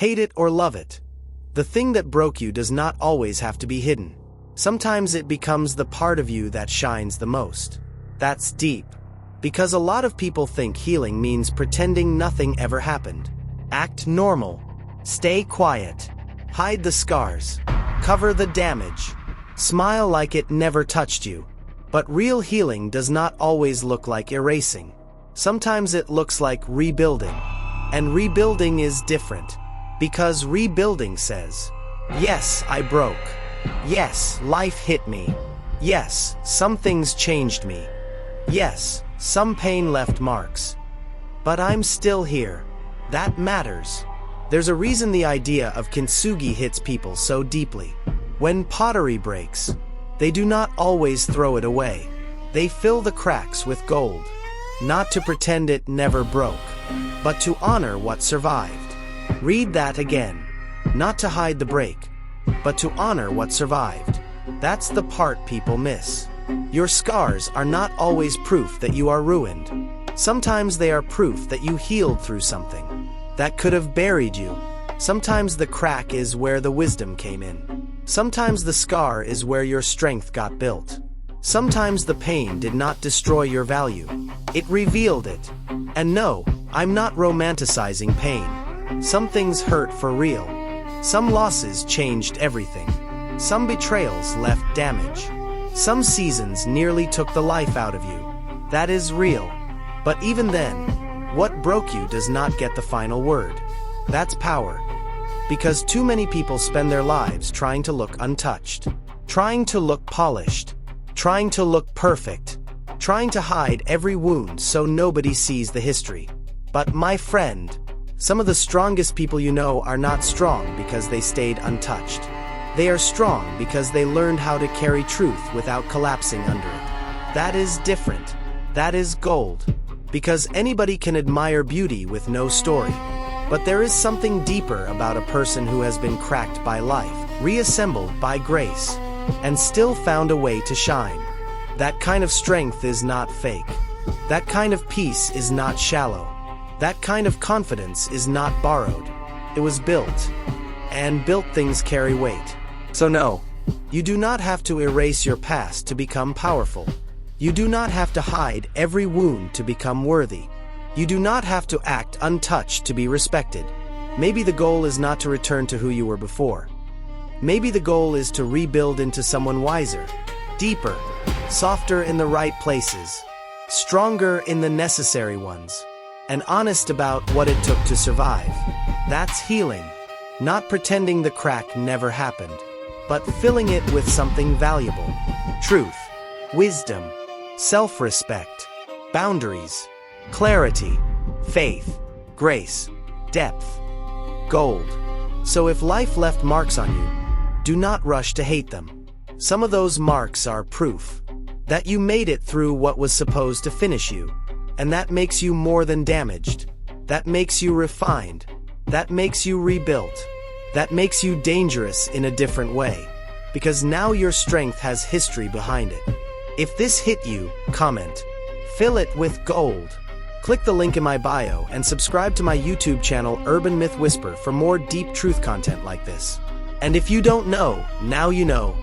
Hate it or love it. The thing that broke you does not always have to be hidden. Sometimes it becomes the part of you that shines the most. That's deep. Because a lot of people think healing means pretending nothing ever happened. Act normal. Stay quiet. Hide the scars. Cover the damage. Smile like it never touched you. But real healing does not always look like erasing. Sometimes it looks like rebuilding. And rebuilding is different. Because rebuilding says, yes, I broke. Yes, life hit me. Yes, some things changed me. Yes, some pain left marks. But I'm still here. That matters. There's a reason the idea of Kintsugi hits people so deeply. When pottery breaks, they do not always throw it away. They fill the cracks with gold. Not to pretend it never broke, but to honor what survived. Read that again. Not to hide the break, but to honor what survived. That's the part people miss. Your scars are not always proof that you are ruined. Sometimes they are proof that you healed through something that could have buried you. Sometimes the crack is where the wisdom came in. Sometimes the scar is where your strength got built. Sometimes the pain did not destroy your value. It revealed it. And no, I'm not romanticizing pain. Some things hurt for real. Some losses changed everything. Some betrayals left damage. Some seasons nearly took the life out of you. That is real. But even then, what broke you does not get the final word. That's power. Because too many people spend their lives trying to look untouched, trying to look polished, trying to look perfect, trying to hide every wound so nobody sees the history. But my friend, some of the strongest people you know are not strong because they stayed untouched. They are strong because they learned how to carry truth without collapsing under it. That is different. That is gold. Because anybody can admire beauty with no story. But there is something deeper about a person who has been cracked by life, reassembled by grace, and still found a way to shine. That kind of strength is not fake. That kind of peace is not shallow. That kind of confidence is not borrowed. It was built. And built things carry weight. So no, you do not have to erase your past to become powerful. You do not have to hide every wound to become worthy. You do not have to act untouched to be respected. Maybe the goal is not to return to who you were before. Maybe the goal is to rebuild into someone wiser, deeper, softer in the right places, stronger in the necessary ones, and honest about what it took to survive. That's healing. Not pretending the crack never happened, but filling it with something valuable. Truth, wisdom, self-respect, boundaries, clarity, faith, grace, depth, gold. So if life left marks on you, do not rush to hate them. Some of those marks are proof that you made it through what was supposed to finish you. And that makes you more than damaged. That makes you refined. That makes you rebuilt. That makes you dangerous in a different way. Because now your strength has history behind it. If this hit you, comment. Fill it with gold. Click the link in my bio and subscribe to my YouTube channel Urban Myth Whisper for more deep truth content like this. And if you don't know, now you know.